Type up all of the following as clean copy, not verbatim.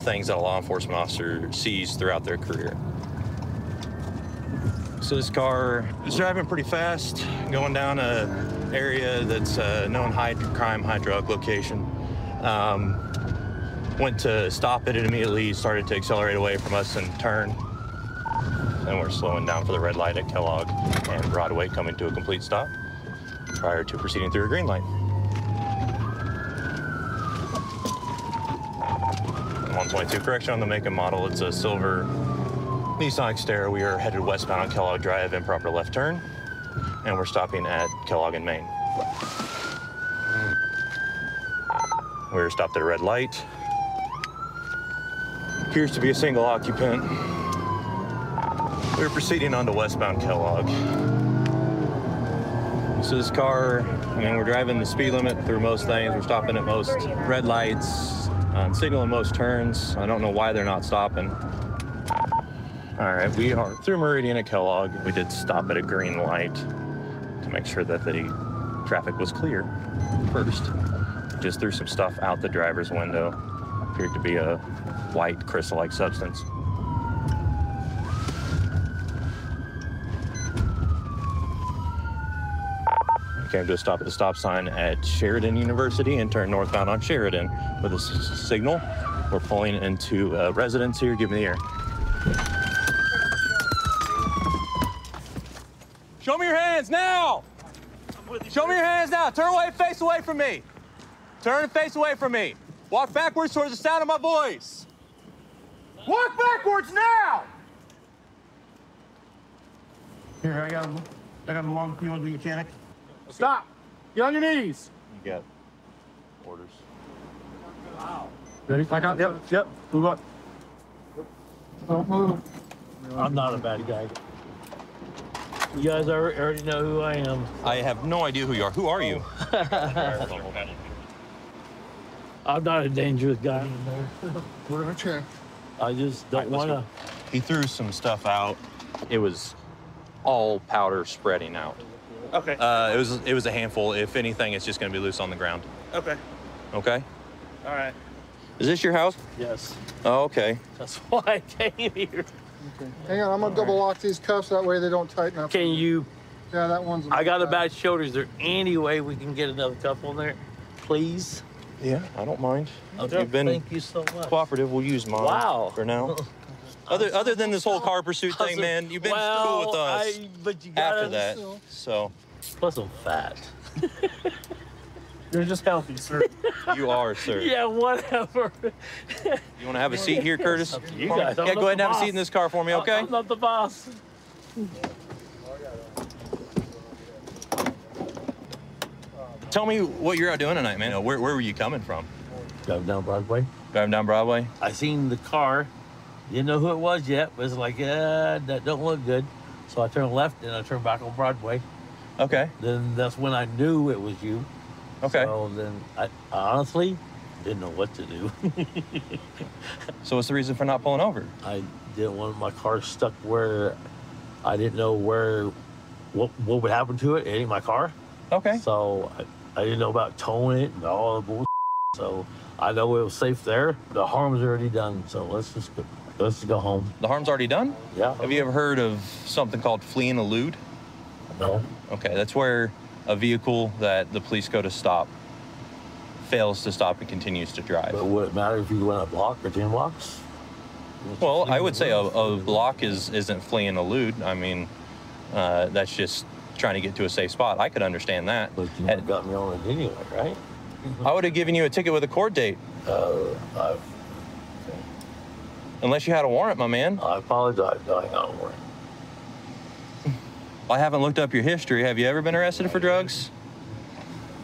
things that a law enforcement officer sees throughout their career. So this car was driving pretty fast, going down an area that's a known high crime, high drug location. Went to stop it, and immediately started to accelerate away from us and turn. And we're slowing down for the red light at Kellogg and Broadway, coming to a complete stop prior to proceeding through a green light. 122, correction on the make and model. It's a silver Nissan Xterra. We are headed westbound on Kellogg Drive, improper left turn, and we're stopping at Kellogg and Main. We're stopped at a red light. Appears to be a single occupant. We're proceeding on to westbound Kellogg. So this car, I mean, we're driving the speed limit through most things. We're stopping at most red lights, signaling most turns. I don't know why they're not stopping. All right, we are through Meridian at Kellogg. We did stop at a green light to make sure that the traffic was clear first. Just threw some stuff out the driver's window. Appeared to be a white crystal-like substance. We came to a stop at the stop sign at Sheridan University and turned northbound on Sheridan with a signal. We're pulling into a residence here. Give me the air. Show me your hands now! Show me your hands now. Turn away, face away from me. Turn and face away from me. Walk backwards towards the sound of my voice. Walk backwards now! Here, I got him along. You want to be mechanic? Okay. Stop! Get on your knees! You got orders. Wow. Ready? Back up. Yep. Move up. Don't move. I'm not a bad guy. You guys already know who I am. I have no idea who you are. Who are you? I'm not a dangerous guy. Whatever chair. I just don't want to. He threw some stuff out. It was all powder spreading out. Okay. It was a handful. If anything, it's just going to be loose on the ground. Okay. Okay? All right. Is this your house? Yes. Oh, okay. That's why I came here. Okay. Hang on, I'm gonna double lock these cuffs. That way they don't tighten up. Can you? Yeah, that one's. I got a bad shoulder. Is there any way we can get another cuff on there, please? Yeah, I don't mind. Okay. You've been Thank you so much. cooperative. We'll use mine. Wow. For now. Other than this whole car pursuit thing, man, you've been cool with us but you gotta, after that. So. Plus, I'm fat. You're just healthy, sir. You are, sir. Yeah, whatever. You want to have a seat here, Curtis? You guys. Yeah, go ahead and have a seat in this car for me, okay? I'm not the boss. Tell me what you're out doing tonight, man. Where were you coming from? Driving down Broadway. Driving down Broadway? I seen the car. Didn't know who it was yet, but it's like, that don't look good. So I turned left and I turned back on Broadway. Okay. Then that's when I knew it was you. Okay. So then I honestly didn't know what to do. So what's the reason for not pulling over? I didn't want my car stuck where I didn't know what would happen to it. It ain't my car. Okay. So I didn't know about towing it and all the bullshit. So I know it was safe there. The harm's already done. So let's just go home. The harm's already done? Yeah. Have you ever heard of something called flee and elude? No. Okay, that's where a vehicle that the police go to stop fails to stop and continues to drive. But would it matter if you went a block or 10 blocks? Well, I would say a block isn't flee and elude. I mean, that's just trying to get to a safe spot. I could understand that. But you got me on it anyway, right? I would have given you a ticket with a court date. Unless you had a warrant, my man. I apologize. I ain't got a warrant. I haven't looked up your history. Have you ever been arrested for drugs?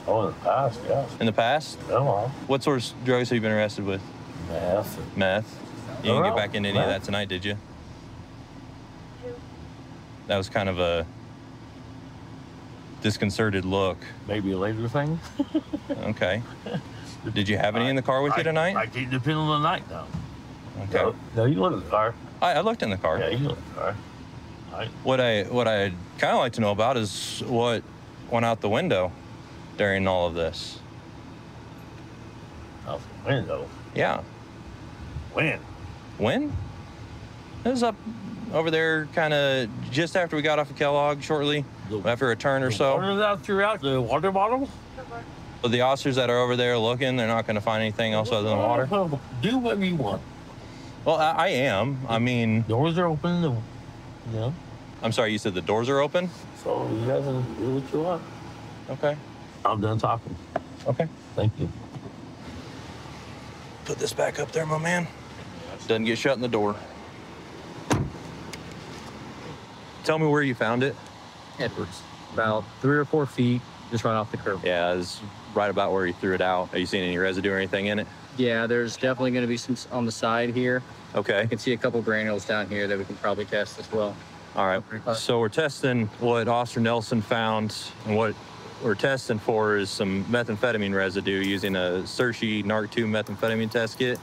Oh, in the past, yes. In the past? No. What sorts of drugs have you been arrested with? Meth. Meth? You didn't get back into any of that tonight, did you? That was kind of a disconcerted look. Maybe a later thing. Okay. Did you have any in the car with you tonight? I keep depending on the night now. Okay. No, you look at the car. I looked in the car. Yeah, you look at the car. What I'd kind of like to know about is what went out the window during all of this. Out the window? Yeah. When? When? It was up over there kind of just after we got off of Kellogg, shortly after a turn or so. Water that throughout the water bottle? But the officers that are over there looking, they're not going to find anything else other than water. Do whatever you want. Well, I am. I mean... Doors are open, you know. I'm sorry, you said the doors are open? So you guys can do what you want. Okay. I'm done talking. Okay. Thank you. Put this back up there, my man. Doesn't get shut in the door. Tell me where you found it. Edwards. About 3 or 4 feet, just right off the curb. Yeah, it's right about where you threw it out. Are you seeing any residue or anything in it? Yeah, there's definitely going to be some on the side here. Okay. I can see a couple granules down here that we can probably test as well. All right. So we're testing what Officer Nelson found, and what we're testing for is some methamphetamine residue using a Sershi NARC2 methamphetamine test kit.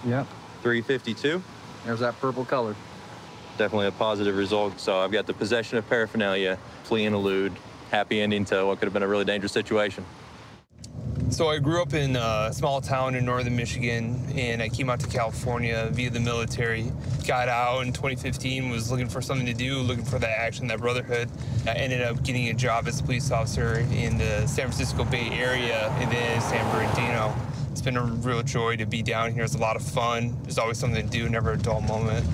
Yep. 352. There's that purple color. Definitely a positive result. So I've got the possession of paraphernalia, flee and elude, happy ending to what could have been a really dangerous situation. So I grew up in a small town in northern Michigan, and I came out to California via the military. Got out in 2015, was looking for something to do, looking for that action, that brotherhood. I ended up getting a job as a police officer in the San Francisco Bay Area and then San Bernardino. It's been a real joy to be down here. It's a lot of fun. There's always something to do, never a dull moment.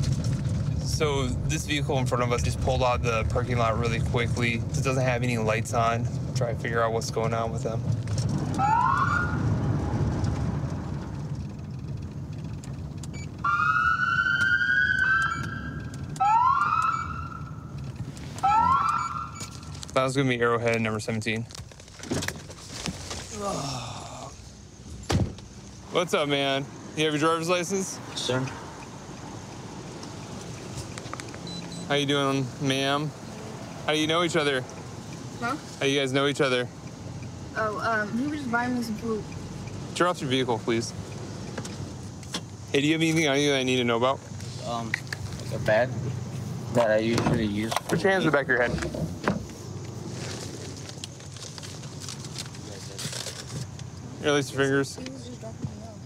So this vehicle in front of us just pulled out the parking lot really quickly. It doesn't have any lights on. Try to figure out what's going on with them. That was gonna be Arrowhead number 17. What's up, man? You have your driver's license? Sir? How you doing, ma'am? How do you know each other? Huh? How you guys know each other? Oh, we were just buying me some food. Turn off your vehicle, please. Hey, do you have anything on you that I need to know about? Like a bag that I usually use. Put your hands in the back of your head. Release your fingers. He was just dropping me off.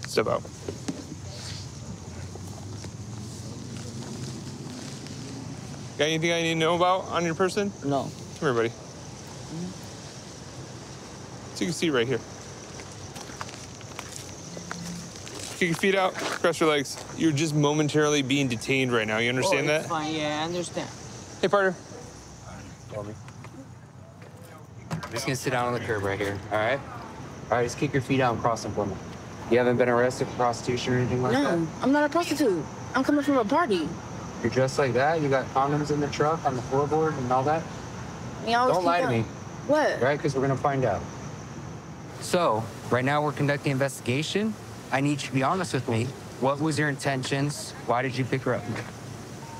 Step out. Got anything I need to know about on your person? No. Come here, buddy. Take a seat right here. Kick your feet out, cross your legs. You're just momentarily being detained right now. You understand that? Fine. Yeah, I understand. Hey, partner. I'm just gonna sit down on the curb right here, all right? All right, just kick your feet out and cross them for me. You haven't been arrested for prostitution or anything like that? No, I'm not a prostitute. I'm coming from a party. You're dressed like that? You got condoms in the truck, on the floorboard, and all that? Don't lie to me, What? right? Because we're gonna find out. So, right now we're conducting an investigation. I need you to be honest with me. What was your intentions? Why did you pick her up?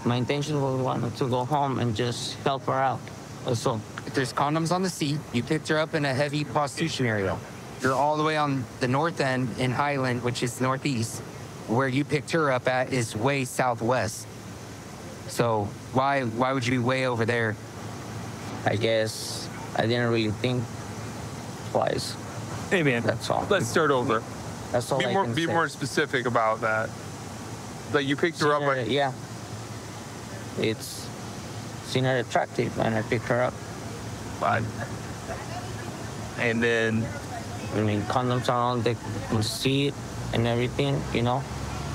My intention was wanted to go home and just help her out. That's all. If there's condoms on the seat, you picked her up in a heavy prostitution area. You're all the way on the north end in Highland, which is northeast. Where you picked her up at is way southwest. So why would you be way over there? I guess I didn't really think twice. Hey, man. That's all. Let's start over. That's all I can Be say. more specific about that. Like, you picked her up. Seen her- yeah. It's seen her attractive and I picked her up. And then, I mean, condoms are on the seat and everything, you know.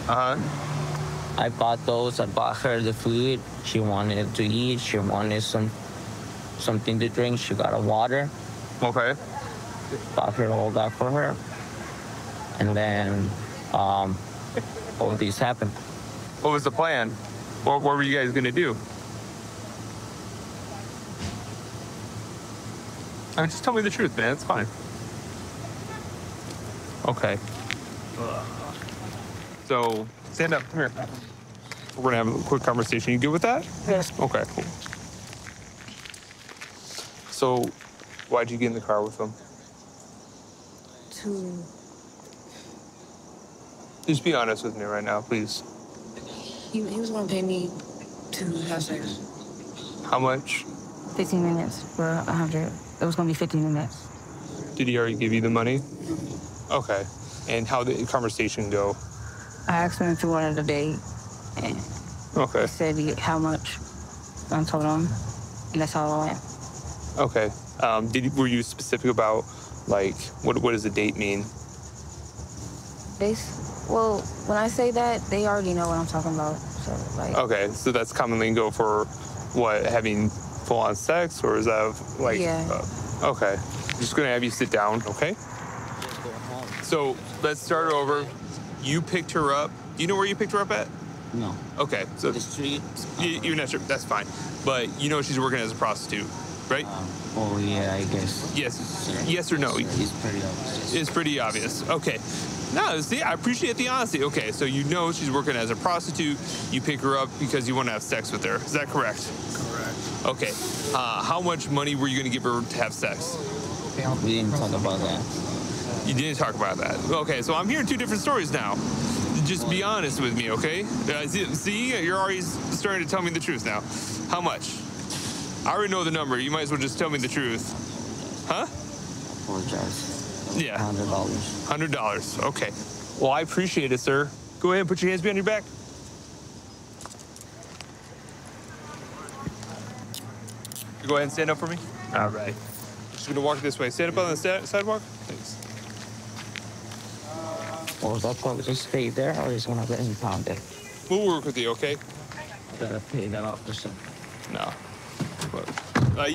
I bought those. I bought her the food. She wanted to eat. She wanted something to drink. She got a water. okay. Bought her all that for her. And then all this happened. What was the plan? What were you guys gonna do? I mean, just tell me the truth, man. It's fine. Okay. So, stand up. Come here. We're gonna have a quick conversation. You good with that? Yes. Okay, cool. So, why'd you get in the car with them? Just be honest with me right now, please. He was going to pay me to have sex. How much? 15 minutes for 100. It was going to be 15 minutes. Did he already give you the money? Okay. And how did the conversation go? I asked him if he wanted a date, and Okay. he said how much. I told him, and that's all I went. Okay. Were you specific about, like, what does a date mean? Well, when I say that, they already know what I'm talking about. So, like. Okay, so that's commonly go for what, having full-on sex, or is that like? Yeah. Okay. I'm just gonna have you sit down, okay? So let's start over. You picked her up. Do you know where you picked her up at? No. Okay, so The street. you're not sure. That's fine, but you know she's working as a prostitute, right? Oh yeah, I guess. Yes or no? It's pretty obvious. It's pretty obvious. Okay. No, see, I appreciate the honesty. Okay, so you know she's working as a prostitute. You pick her up because you want to have sex with her. Is that correct? Correct. Okay. How much money were you going to give her to have sex? We didn't talk about that. You didn't talk about that. Okay, so I'm hearing two different stories now. Just be honest with me, okay? See, you're already starting to tell me the truth now. How much? I already know the number. You might as well just tell me the truth. Huh? Apologize. Yeah. $100. $100. Okay. Well, I appreciate it, sir. Go ahead and put your hands behind your back. You go ahead and stand up for me. All right. Just gonna walk this way. Stand up on the sidewalk. Thanks. Or is that probably just stay there, or is gonna get impounded? We'll work with you, okay? Gotta pay that off or something. No. But,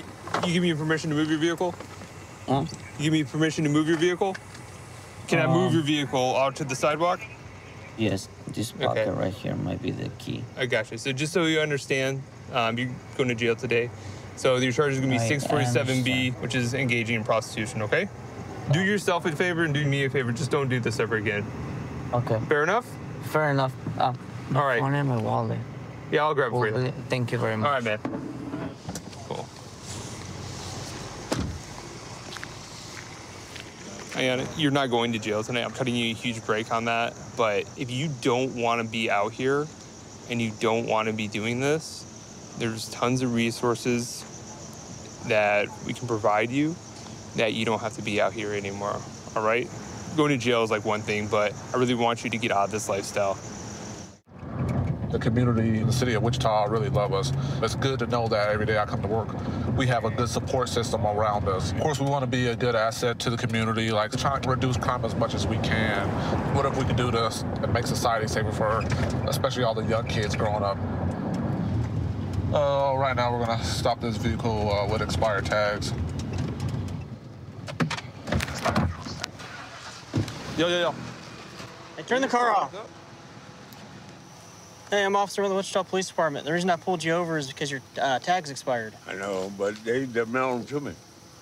you give me permission to move your vehicle? Huh? You give me permission to move your vehicle? Can I move your vehicle out to the sidewalk? Yes, this pocket right here might be the key. I got you. So just so you understand, you're going to jail today. So your charge is going to be Right, 647B, which is engaging in prostitution, okay? Do yourself a favor and do me a favor. Just don't do this ever again. Okay. Fair enough? Fair enough. All right. Phone and my wallet. Yeah, I'll grab it for you. Thank you very much. All right, man. Cool. Ayana, you're not going to jail tonight. I'm cutting you a huge break on that. But if you don't want to be out here and you don't want to be doing this, there's tons of resources that we can provide you that you don't have to be out here anymore, all right? Going to jail is like one thing, but I really want you to get out of this lifestyle. The community in the city of Wichita really love us. It's good to know that every day I come to work, we have a good support system around us. Of course, we want to be a good asset to the community, like trying to reduce crime as much as we can. Whatever we can do to make society safer for, especially all the young kids growing up. Right now, we're gonna stop this vehicle with expired tags. Yo. Hey, turn the car off. Hey, I'm officer with the Wichita Police Department. The reason I pulled you over is because your tag's expired. I know, but they're mailing them to me.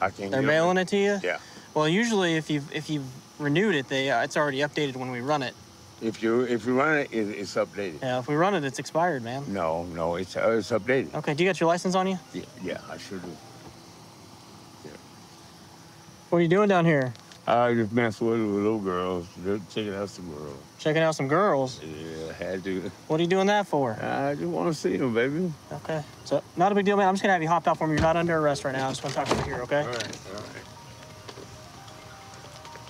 I can't. They're mailing it to you? Yeah. Well, usually if you've renewed it, it's already updated when we run it. If you run it, it's updated. Yeah, if we run it, it's expired, man. No, it's updated. Okay, do you got your license on you? Yeah, I sure do. Yeah. What are you doing down here? I just mess with little girls. They're checking out some girls. Checking out some girls? Yeah, I had to. What are you doing that for? I just want to see them, baby. Okay. So, not a big deal, man. I'm just going to have you hopped out for me. You're not under arrest right now. I just want to talk to you here, okay? All right.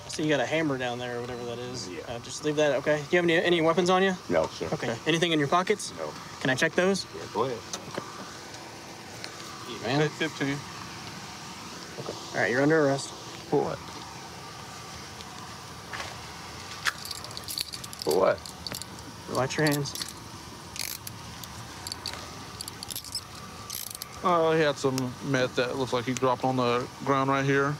So you got a hammer down there or whatever that is. Yeah. Just leave that, okay? Do you have any weapons on you? No, sir. Okay. Anything in your pockets? No. Can I check those? Yeah, go ahead. Man. 15. Okay. All right, you're under arrest. For what? For what? Relax your hands. He had some meth that looks like he dropped on the ground right here.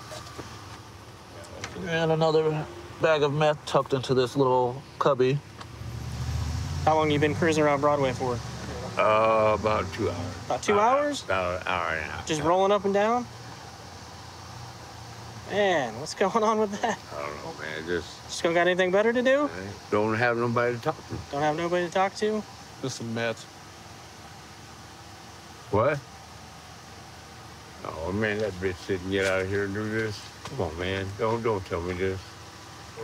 And another bag of meth tucked into this little cubby. How long you been cruising around Broadway for? About 2 hours. About 2 hours? About an hour and a half. Just rolling up and down? Man, what's going on with that? I don't know, man. Just don't got anything better to do? Don't have nobody to talk to. Don't have nobody to talk to? Just some meth. What? Oh, man, that bitch didn't get out of here and do this. Come on, man. Don't tell me this.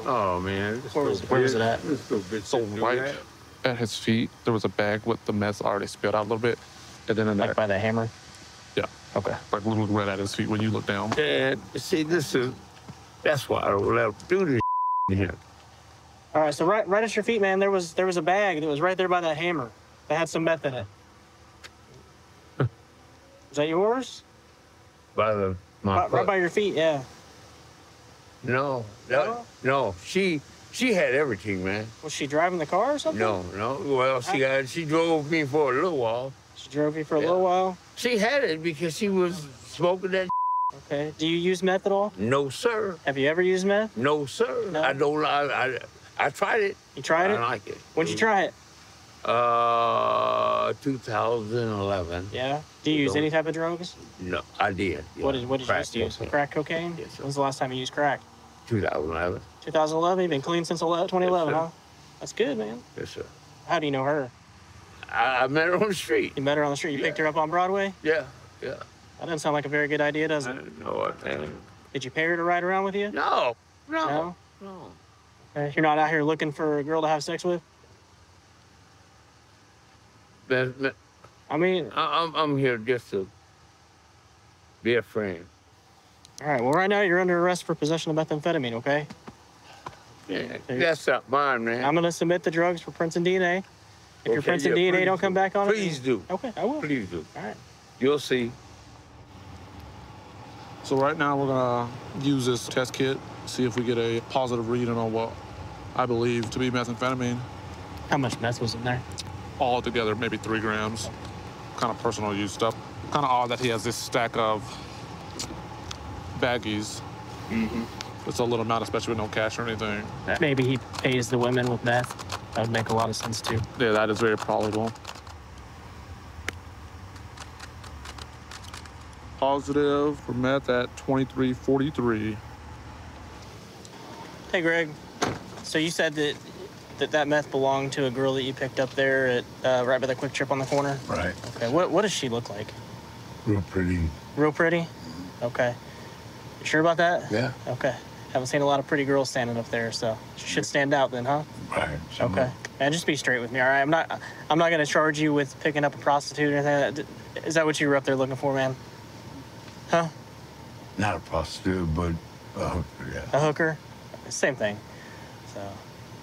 Oh, man. Where was it at? This little bitch So didn't do right that. at his feet, there was a bag with the meth already spilled out a little bit. And then in Like that, by the hammer? yeah. Okay. Like literally right at his feet when you look down. And see, this is That's why I don't let them do this here. All right, so right at your feet, man, there was a bag that was right there by that hammer that had some meth in it. Is that yours? By my Right by your feet, yeah. No, she had everything, man. Was she driving the car or something? No. Well, she drove me for a little while. She drove you for a little while? She had it because she was smoking that. Okay. Do you use meth at all? No, sir. Have you ever used meth? No, sir. No? I don't. I tried it. You tried it? I like it. When'd you try it? 2011. Yeah. Do you use any type of drugs? No, I did. Yeah. What did you used to use? Crack cocaine? Yes, sir. When's the last time you used crack? 2011. 2011? You've been clean since 2011, Yes, huh? That's good, man. Yes, sir. How do you know her? I met her on the street. You met her on the street? You picked her up on Broadway? Yeah. That doesn't sound like a very good idea, does it? No, I think. Did you pay her to ride around with you? No. Okay. You're not out here looking for a girl to have sex with? I mean, I'm here just to be a friend. All right. Well, right now you're under arrest for possession of methamphetamine, okay? Yeah, that's not mine, man. I'm going to submit the drugs for prints and DNA. If your prints and DNA don't come back on it, please do. Okay, I will. Please do. All right. You'll see. So right now we're gonna use this test kit, see if we get a positive reading on what I believe to be methamphetamine. How much meth was in there? All together, maybe 3 grams. Kind of personal use stuff. Kind of odd that he has this stack of baggies. It's a little amount, especially with no cash or anything. Maybe he pays the women with meth. That would make a lot of sense, too. Yeah, that is very probable. Positive for meth at 2343. Hey, Greg. So you said that meth belonged to a girl that you picked up there at right by the Quick Trip on the corner? Right. Okay. What does she look like? Real pretty. Real pretty? Okay. You sure about that? Yeah. Okay. Haven't seen a lot of pretty girls standing up there, so she should stand out then, huh? Right. Okay. And just be straight with me, all right? I'm not gonna charge you with picking up a prostitute or anything. Is that what you were up there looking for, man? Huh? Not a prostitute, but a hooker, yeah. A hooker? Same thing. So,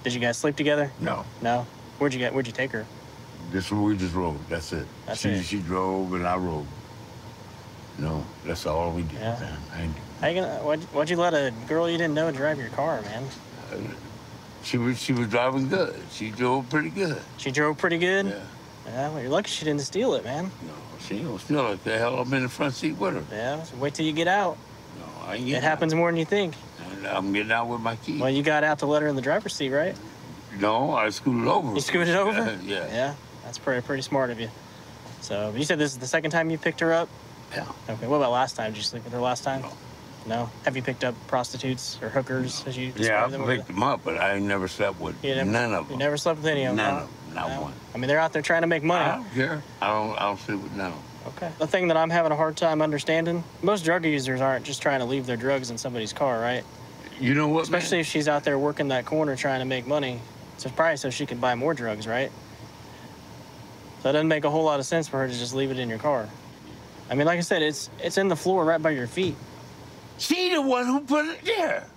did you guys sleep together? No. No? Where'd you take her? We just rode. That's it. She drove and I rode. No, that's all we did. Yeah. Man. How you gonna? Why'd you let a girl you didn't know drive your car, man? She was driving good. She drove pretty good. She drove pretty good? Yeah. Yeah, well, you're lucky she didn't steal it, man. No, she ain't gonna steal it. The hell, I'm in the front seat with her. Yeah, so wait till you get out. No, I ain't getting It happens more than you think. out. I'm getting out with my key. Well, you got out to let her in the driver's seat, right? No, I scooted over. You scooted over? Yeah. Yeah, that's pretty smart of you. So, you said this is the second time you picked her up? Yeah. Okay, what about last time? Did you sleep with her last time? No. No? Have you picked up prostitutes or hookers, as you Yeah, described them? I picked them up, but I ain't never slept with none of them. You never slept with any of them? None huh? of them, not one. I mean, they're out there trying to make money. I don't care. I don't sleep with none of them. Okay. The thing that I'm having a hard time understanding, most drug users aren't just trying to leave their drugs in somebody's car, right? You know what, Especially man? if she's out there working that corner trying to make money. So probably so she can buy more drugs, right? So it doesn't make a whole lot of sense for her to just leave it in your car. I mean, like I said, it's in the floor right by your feet. She the one who put it there.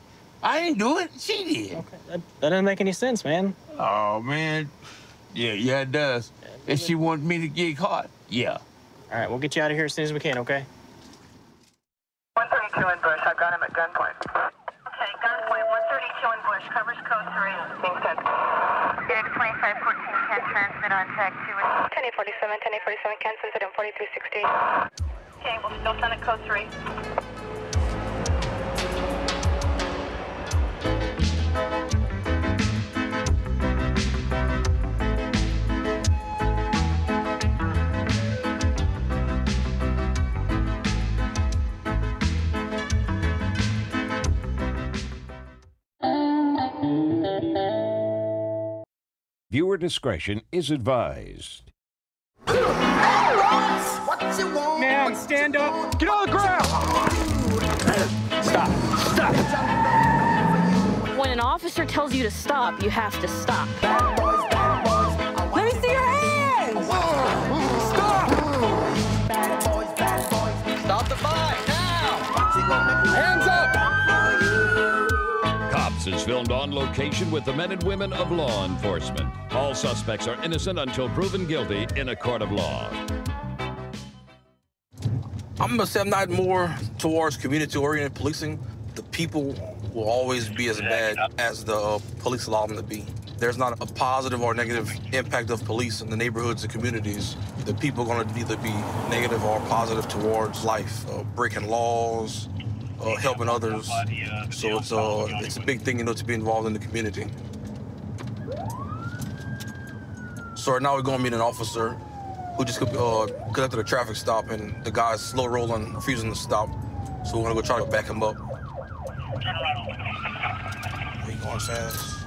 I didn't do it. She did. Okay. That doesn't make any sense, man. Oh, man. Yeah, it does. And she wanted me to get caught. Yeah. All right, we'll get you out of here as soon as we can, okay? 132 in Bush. I've got him at gunpoint. Okay, gunpoint 132 in Bush. Covers code 3. Being sent. Unit 2514 can transmit on tag 2. 1047, 1047 can send it in 4360. Okay, we'll still send it code 3. Viewer discretion is advised. Man, stand up. Get on the ground. Stop. When an officer tells you to stop, you have to stop. Let me see your hands. Stop. Stop the fight now. Hands up. Case is filmed on location with the men and women of law enforcement. All suspects are innocent until proven guilty in a court of law. I'm gonna say I'm not more towards community-oriented policing. The people will always be as bad as the police allow them to be. There's not a positive or negative impact of police in the neighborhoods and communities. The people are gonna either be negative or positive towards life, breaking laws, helping others. So it's a big thing, you know, to be involved in the community. So right now we're gonna meet an officer who just conducted a traffic stop, and the guy's slow rolling, refusing to stop. So we're gonna go try to back him up. He going fast.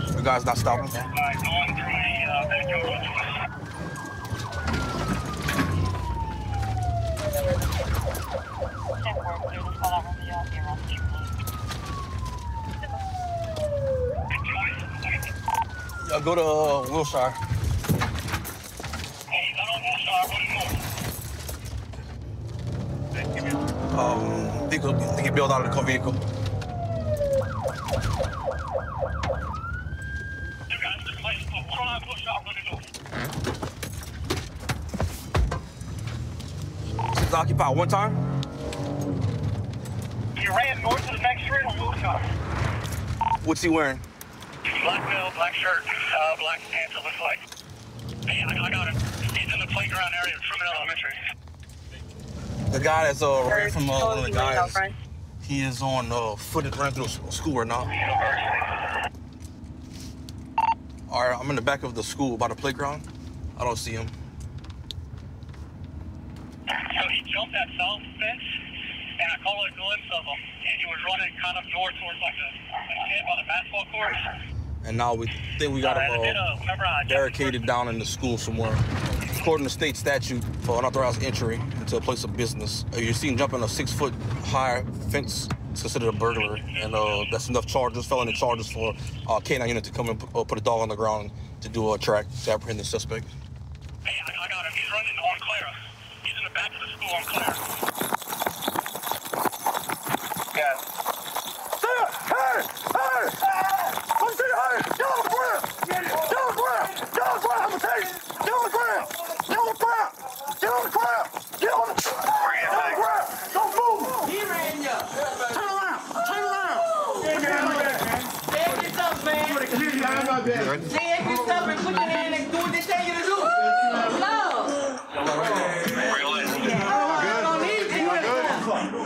The guy's not stopping. Yeah, go to Wilshire. He bailed out of the vehicle. It's occupied one time? He ran north to the next street on Wilshire. What's he wearing? Black belt, black shirt, black pants, it looks like. Hey, I got him. He's in the playground area of Truman Elementary. The guy that's ran from one of the guys, he is on foot and ran through school right now. All right, I'm in the back of the school by the playground. I don't see him. So he jumped that south fence, and I caught a glimpse of him, and he was running kind of north towards like the pit by the basketball courts. And now we think we got him barricaded down in the school somewhere. According to state statute for unauthorized entry into a place of business, you're seen jumping a 6-foot-high fence. It's considered a burglary, and that's enough charges, felony charges for K9 unit to come and put a dog on the ground to do a track to apprehend the suspect. Hey, I got him. He's running on Clara. He's in the back of the school on Clara. Yeah.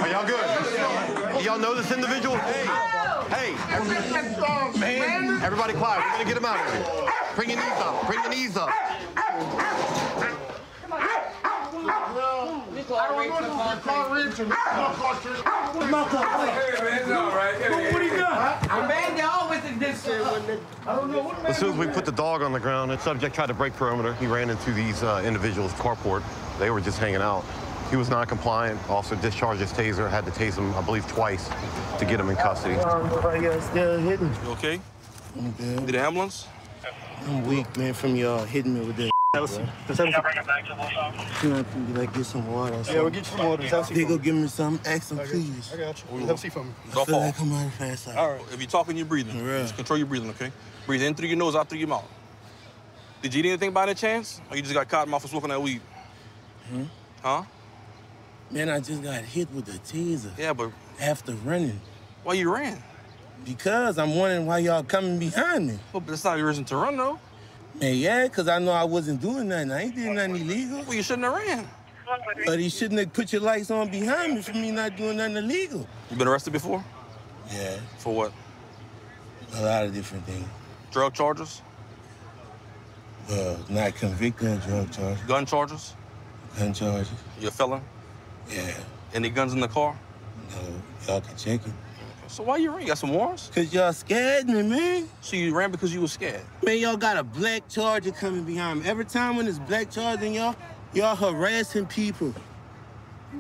Are y'all good? Y'all know this individual? Hey, everybody quiet. We're gonna get him out of here. Bring your knees up. Bring your knees up. As soon as we put the dog on the ground, the subject tried to break perimeter. He ran into these individuals' carport. They were just hanging out. He was non-compliant. Also discharged his taser. Had to tase him, I believe, twice to get him in custody. Still hitting. You okay? I'm good. Need an ambulance? I'm weak, man, from y'all hitting me with that. Like, get some water. Yeah, we'll get you some water. They go give me some. Ask them, please. I got you. Have a seat for me. Go I feel like I'm out fast. All right. If you're talking, you're breathing. Just control your breathing, okay? Breathe in through your nose, out through your mouth. Did you eat anything by any chance? Or you just got caught in my for smoking that weed? Huh? Man, I just got hit with a taser. Yeah, but... After running. Why you ran? Because I'm wondering why y'all coming behind me. Well, but that's not your reason to run, though. Man, yeah, because I know I wasn't doing nothing. I ain't doing nothing illegal. Well, you shouldn't have ran. But he shouldn't have put your lights on behind me for me not doing nothing illegal. You been arrested before? Yeah. For what? A lot of different things. Drug charges? Not convicted of drug charges. Gun charges? Gun charges. You a felon? Yeah. Any guns in the car? No. Y'all can check it. So why you ran? You got some warrants? Because y'all scared me, man. So you ran because you was scared? Man, y'all got a black Charger coming behind me. Every time when it's black Charger and y'all harassing people.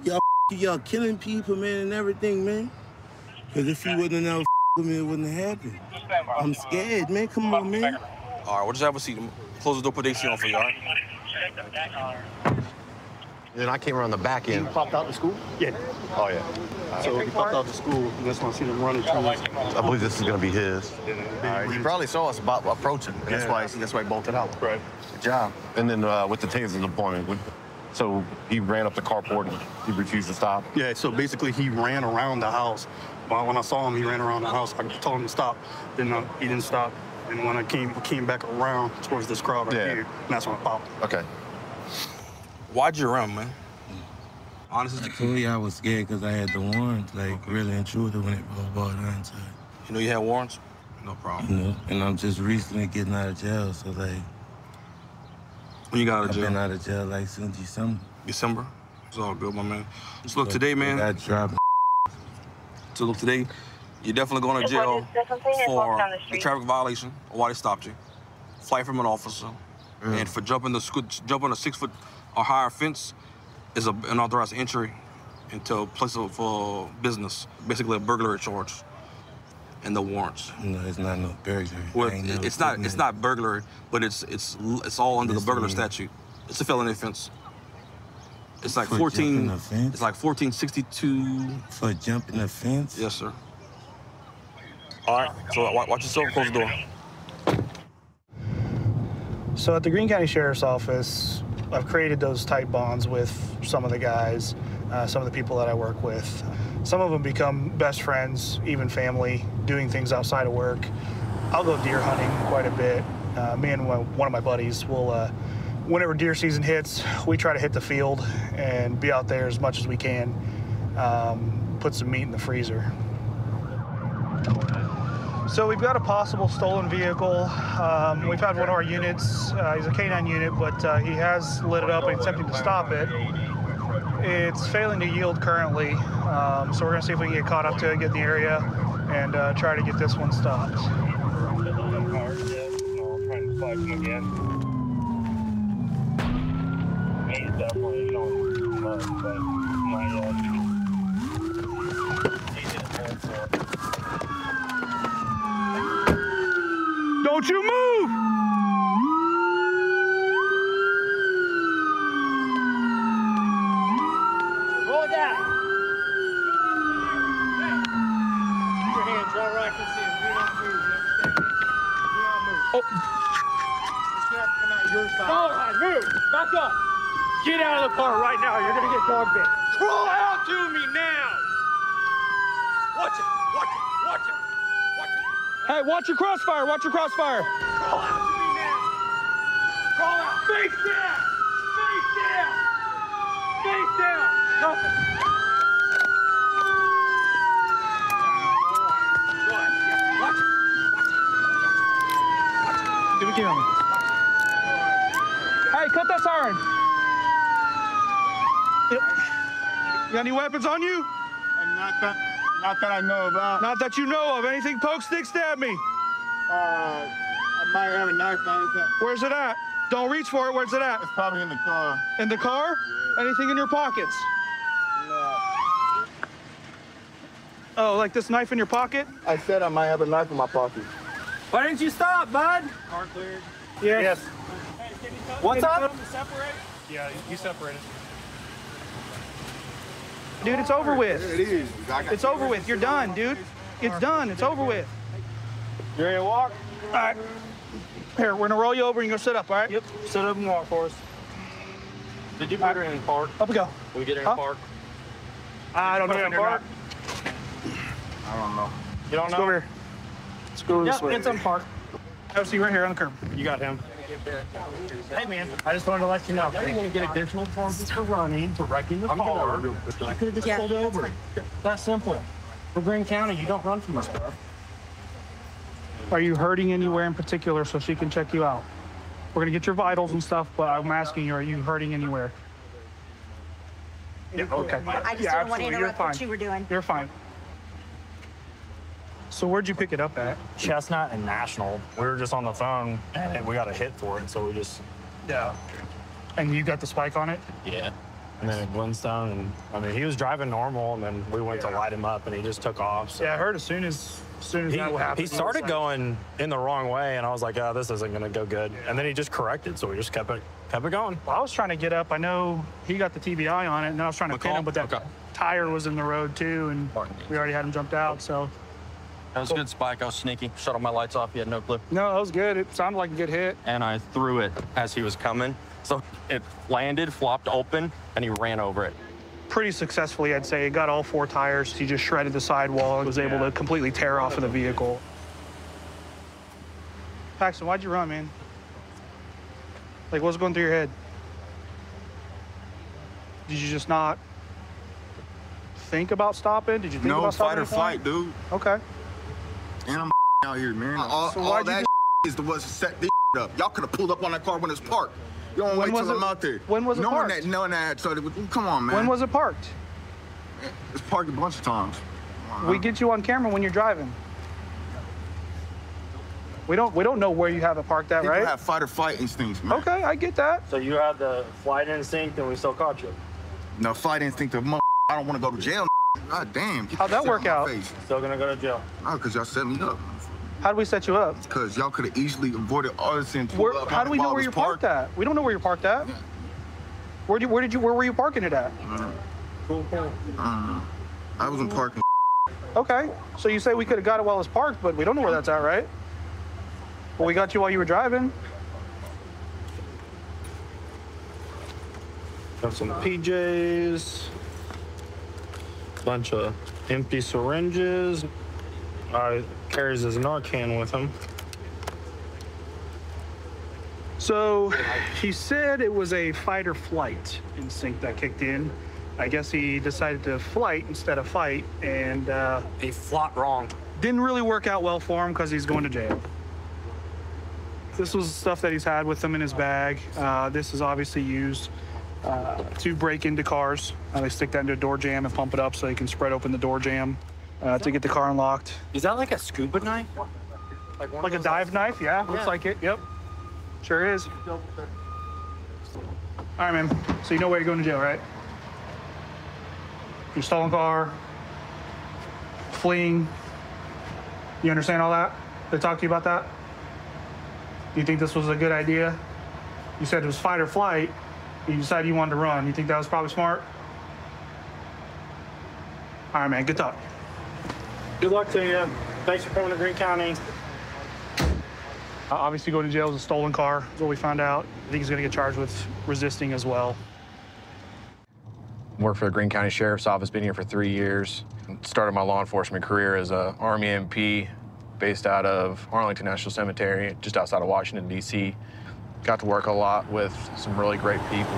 Y'all killing people, man, and everything, man. Because if you wouldn't have with me, it wouldn't have happened. I'm scared, man. Come on, man. All right, we'll just have a seat. Close the door, put AC on for you, all right? Then I came around the back end. He popped out to school? Yeah. Oh, yeah. So he popped out to school, and that's when I seen him running through. I believe this is going to be his. He probably saw us about approaching. And that's why he bolted out. Right. Good job. And then with the taser deployment, so he ran up the carport and he refused to stop. Yeah, so basically he ran around the house. But when I saw him, he ran around the house. I told him to stop. Then he didn't stop. And when I came back around towards this crowd right here, and that's when I popped. Okay. Why'd you run, man? Honestly, I told you I was scared because I had the warrants, like, really and truly when it was brought down to it. You know you had warrants? No problem. You know, and I'm just recently getting out of jail, so, like... When you got out of jail? I've been out of jail, like, since December. December? It's all good, my man. Just look, today, man... I got dropped. So look, today, you're definitely going to jail for the traffic violation or why they stopped you, flight from an officer, and for jumping a 6-foot or higher fence is an unauthorized entry into a place of business, basically a burglary charge, and the warrants. No, it's not no burglary. Well, it's not burglary, but it's all under the burglary statute. It's a felony offense. It's like 14. It's like 1462. For jumping the fence? Yes, sir. All right. So watch yourself. Close the door. So at the Greene County Sheriff's Office, I've created those tight bonds with some of the guys, some of the people that I work with. Some of them become best friends, even family, doing things outside of work. I'll go deer hunting quite a bit. Me and one of my buddies will, whenever deer season hits, we try to hit the field and be out there as much as we can, put some meat in the freezer. So we've got a possible stolen vehicle. We've had one of our units, he's a K9 unit, but he has lit it up and attempting to stop it. It's failing to yield currently, so we're gonna see if we can get caught up to it, get in the area, and try to get this one stopped. He's definitely showing mud, but not yet. Don't you move! Roll it down. Keep your hands right where I can see them. Do not move. You understand me? Do not move. Oh. It's gonna have to come out your side. All right, move. Back up. Get out of the car right now. You're gonna get dog bit. Crawl out to me now. Watch it. Watch it. Watch it. Watch it. Hey, watch your crossfire. Watch your crossfire. Crawl out to me now. Crawl out. Face down. Face down. Face down. Nothing. Go ahead. Yeah. Watch it. Watch it. Do it again. Hey, cut that siren. Yep. You got any weapons on you? Not that I know about. Not that you know of. Anything poke, stick, stab me. I might have a knife or anything. Where's it at? Don't reach for it. Where's it at? It's probably in the car. In the car? Yeah. Anything in your pockets? No. Oh, like this knife in your pocket? I said I might have a knife in my pocket. Why didn't you stop, bud? Car cleared. Yes. What's up? Separate? Yeah, you separated. Dude, it's over with. There it is. It's over with. You're done, dude. It's done. It's over with. You ready to walk? All right. Here, we're gonna roll you over and you're gonna sit up, all right? Yep. Sit up and walk for us. Did you put her in the park? Up we go. Did we get her in the park? I don't know if you're not. I don't know. You don't Let's know? go over here. Let's go this way. It's in park. I'll see you right here on the curb. You got him. Hey man, I just wanted to let you know. You're going to get additional charges for running, for wrecking the car. I could have just pulled over. That's simple. For Greene County, you don't run from this stuff. Are you hurting anywhere in particular so she can check you out? We're gonna get your vitals and stuff, but I'm asking you, are you hurting anywhere? Yeah, okay. I just didn't want to interrupt what you were doing. You're fine. So where'd you pick it up at? Chestnut and National. We were just on the phone and we got a hit for it, so we just... Yeah. And you got the spike on it? Yeah. And then at Glenstone, and I mean, he was driving normal, and then we went to light him up, and he just took off. So. Yeah, I heard as soon as that happened. He started going in the wrong way, and I was like, oh, this isn't going to go good. And then he just corrected, so we just kept it going. Well, I was trying to get up. I know he got the TBI on it, and then I was trying to pin him, but that tire was in the road, too, and we already had him jumped out, so. That was a good spike. I was sneaky. Shut all my lights off. You had no clue. No, that was good. It sounded like a good hit. And I threw it as he was coming. So it landed, flopped open, and he ran over it. Pretty successfully, I'd say. He got all 4 tires. He just shredded the sidewall and was able to completely tear off of the vehicle. Paxton, why'd you run, man? Like, what's going through your head? Did you just not think about stopping? Did you think about stopping? No, fight or flight, dude. Okay. And I'm out here, man. All why'd you that is the was set this up. Y'all could have pulled up on that car when it's parked. You don't wait till I'm out there. When was it parked? Knowing that, so come on, man. When was it parked? It's parked a bunch of times. We get you on camera when you're driving. We don't know where you have it parked at, right? People have fight or flight instincts, man. Okay, I get that. So you had the flight instinct, and we still caught you. No, fight instinct of I don't want to go to jail. God damn. How'd that work out? Still gonna go to jail. Oh, because y'all set me up. How did we set you up? Because y'all could have easily avoided all this and how do we know where you're parked at? We don't know where you're parked at. Yeah. Where were you parking it at? I wasn't parking. Okay, so you say we could have got it while it's parked, but we don't know where that's at, right? Well, we got you while you were driving. Got some PJs. Bunch of empty syringes. Carries his Narcan with him. So he said it was a fight or flight instinct that kicked in. I guess he decided to flight instead of fight, and he flopped wrong. Didn't really work out well for him because he's going to jail. This was stuff that he's had with him in his bag. This is obviously used to break into cars. They stick that into a door jamb and pump it up so they can spread open the door jamb to get the car unlocked. Is that like a scuba knife? Like a dive knife? Yeah, looks like it. Yep, sure is. All right, man. So you know where you're going to jail, right? Your stolen car, fleeing. You understand all that? They talked to you about that? Do you think this was a good idea? You said it was fight or flight. You decided you wanted to run. You think that was probably smart? All right, man. Good talk. Good luck to you. Thanks for coming to Greene County. Obviously, going to jail is a stolen car, is what we found out. I think he's going to get charged with resisting as well. Worked for the Greene County Sheriff's Office, been here for 3 years. Started my law enforcement career as an Army MP based out of Arlington National Cemetery, just outside of Washington, D.C. Got to work a lot with some really great people.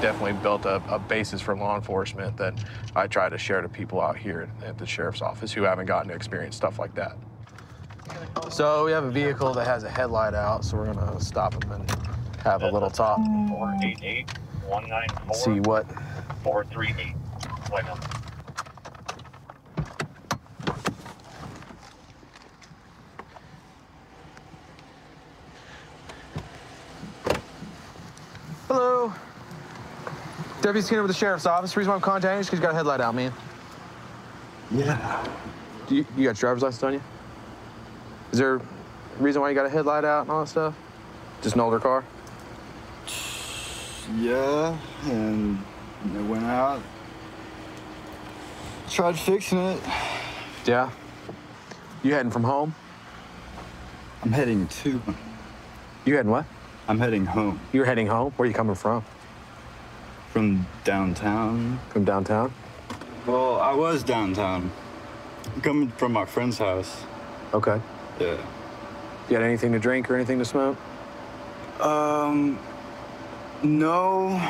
Definitely built a basis for law enforcement that I try to share to people out here at the Sheriff's Office who haven't gotten to experience stuff like that. So we have a vehicle that has a headlight out, so we're gonna stop him and have a little talk. 488-194. See what? 438. Wait a minute. Hello. Deputy Skinner with the Sheriff's Office. The reason why I'm contacting you is because you got a headlight out, man. Yeah. You got your driver's license on you? Is there a reason why you got a headlight out and all that stuff? Just an older car? Yeah, and it went out. Tried fixing it. Yeah? You heading from home? I'm heading to. You heading what? I'm heading home. You're heading home? Where are you coming from? From downtown. From downtown? Well, I was downtown. I'm coming from my friend's house. Okay. Yeah. You got anything to drink or anything to smoke? No.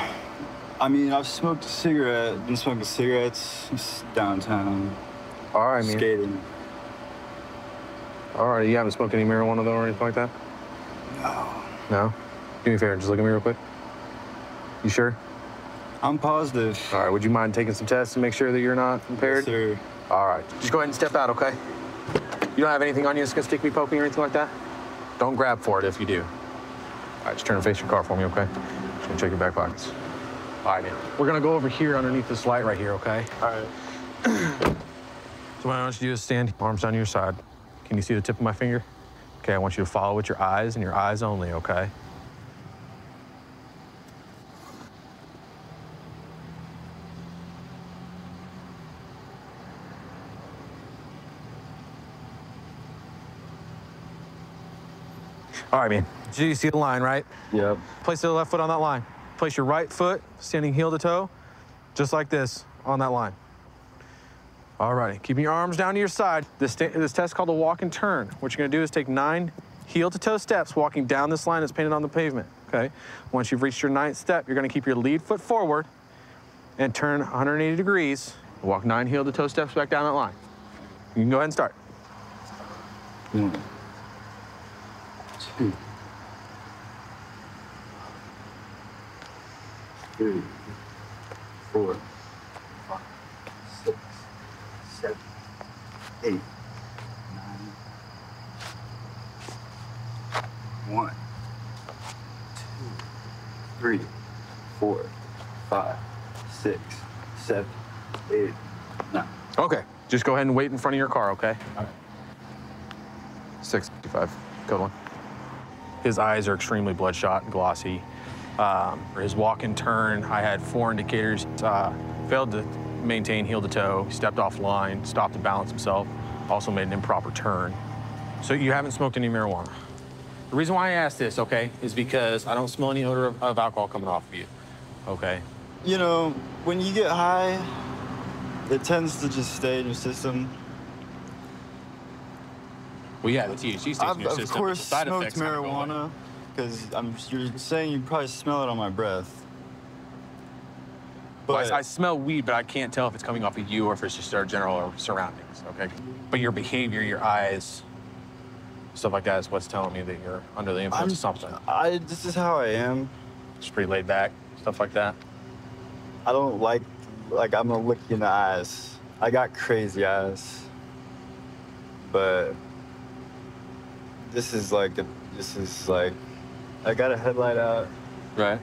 I mean, I've smoked a cigarette. Been smoking cigarettes just downtown. All right, man. Skating. All right, you haven't smoked any marijuana, though, or anything like that? No. No? Do me a favor, just look at me real quick. You sure? I'm positive. All right, would you mind taking some tests to make sure that you're not impaired? Yes, sir. All right, just go ahead and step out, okay? You don't have anything on you that's gonna stick me, poke me, or anything like that? Don't grab for it if you do. All right, just turn and face your car for me, okay? Just gonna check your back pockets. All right, man. We're gonna go over here underneath this light right here, okay? All right. So what I want you to do is stand, arms down to your side. Can you see the tip of my finger? Okay, I want you to follow with your eyes and your eyes only, okay? All right, man. So you see the line, right? Yep. Place the left foot on that line. Place your right foot, standing heel to toe, just like this, on that line. All right, keeping your arms down to your side. This test is called a walk and turn. What you're gonna do is take 9 heel to toe steps walking down this line that's painted on the pavement, okay? Once you've reached your 9th step, you're gonna keep your lead foot forward and turn 180 degrees. Walk 9 heel to toe steps back down that line. You can go ahead and start. 1, 2, 3, 4, 5, 6, 7, 8, 9. 1, 2, 3, 4, 5, 6, 7, 8, 9. Okay, just go ahead and wait in front of your car, okay? All right. 655, code 1. His eyes are extremely bloodshot and glossy. For his walk and turn, I had 4 indicators. Failed to maintain heel to toe, stepped off line, stopped to balance himself, also made an improper turn. So you haven't smoked any marijuana? The reason why I asked this, okay, is because I don't smell any odor of alcohol coming off of you, okay? You know, when you get high, it tends to just stay in your system. Well, yeah, the THC stays in your system. Of course, Side smoked effects kinda go away. marijuana, because you're saying you probably smell it on my breath. Well, But I smell weed, but I can't tell if it's coming off of you or if it's just our general surroundings, okay? But your behavior, your eyes, stuff like that is what's telling me that you're under the influence of something. this is how I am. Just pretty laid back, stuff like that. I don't like I'm gonna look you in the eyes. I got crazy eyes. But this is like, I got a headlight out. Right.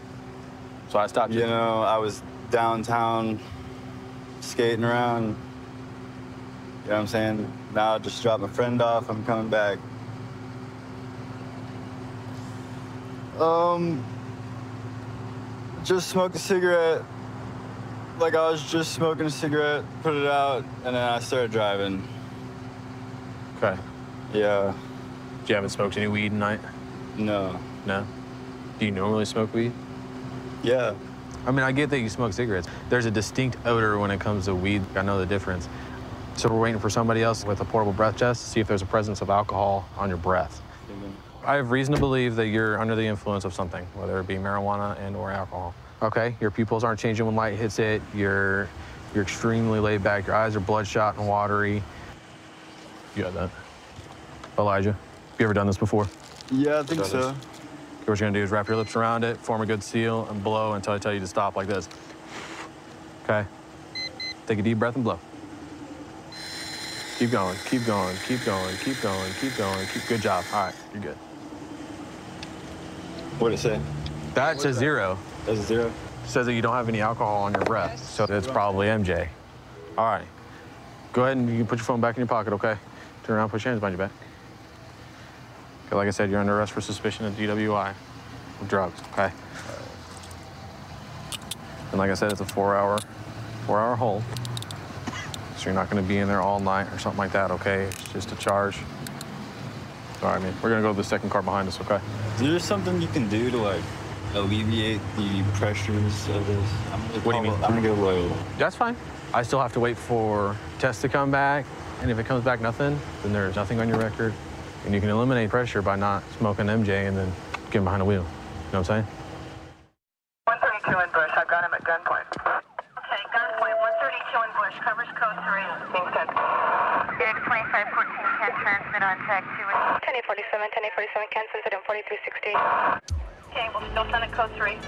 So I stopped you. You know, I was downtown skating around. You know what I'm saying? Now I just dropped my friend off, I'm coming back. Just smoked a cigarette. Like I was just smoking a cigarette, put it out, and then I started driving. Okay. Yeah. You haven't smoked any weed tonight? No. No? Do you normally smoke weed? Yeah. I mean, I get that you smoke cigarettes. There's a distinct odor when it comes to weed. I know the difference. So we're waiting for somebody else with a portable breath test to see if there's a presence of alcohol on your breath. I have reason to believe that you're under the influence of something, whether it be marijuana and or alcohol. Okay, your pupils aren't changing when light hits it. You're extremely laid back. Your eyes are bloodshot and watery. You got that. Elijah, have you ever done this before? Yeah, I think so. Okay, what you're gonna do is wrap your lips around it, form a good seal, and blow until I tell you to stop like this. Okay? Take a deep breath and blow. Keep going, keep going, keep going, keep going, keep going. Good job. All right, you're good. What'd it say? That says 0. That's 0? It says that you don't have any alcohol on your breath, so it's probably MJ. All right. Go ahead and you can put your phone back in your pocket, okay? Turn around, put your hands behind your back. Okay, like I said, you're under arrest for suspicion of DWI, of drugs, okay? And like I said, it's a 4-hour hold. So you're not gonna be in there all night or something like that, okay? It's just a charge. All right, man, we're gonna go to the second car behind us, okay? Is there something you can do to like alleviate the pressures of this? What do you mean? I'm gonna get loyal. That's fine. I still have to wait for tests to come back. And if it comes back nothing, then there's nothing on your record. And you can eliminate pressure by not smoking MJ and then getting behind the wheel. You know what I'm saying? 132 in Bush. I've got him at gunpoint. Okay, gunpoint. 132 in Bush. Covers code 3. Being sent. Big 2514 can transmit on tag 2. 1047, 1047 can send it in 4360. Okay, we'll still send it code 3.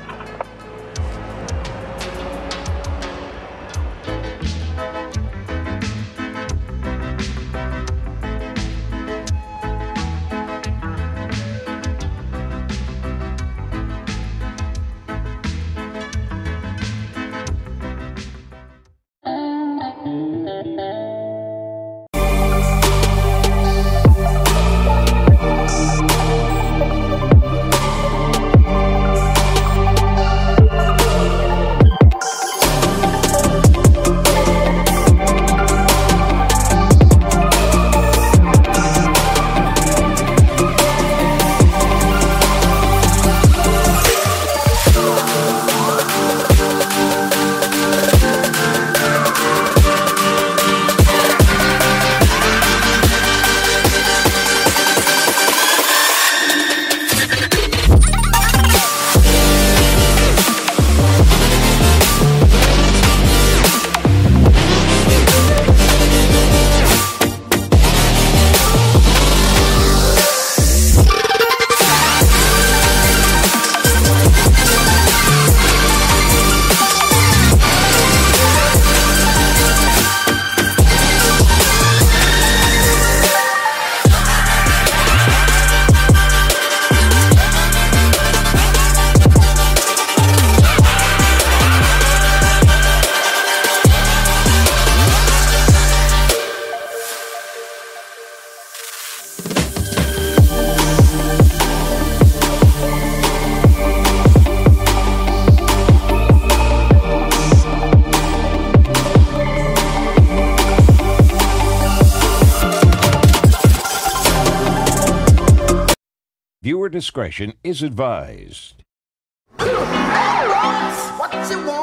Viewer discretion is advised.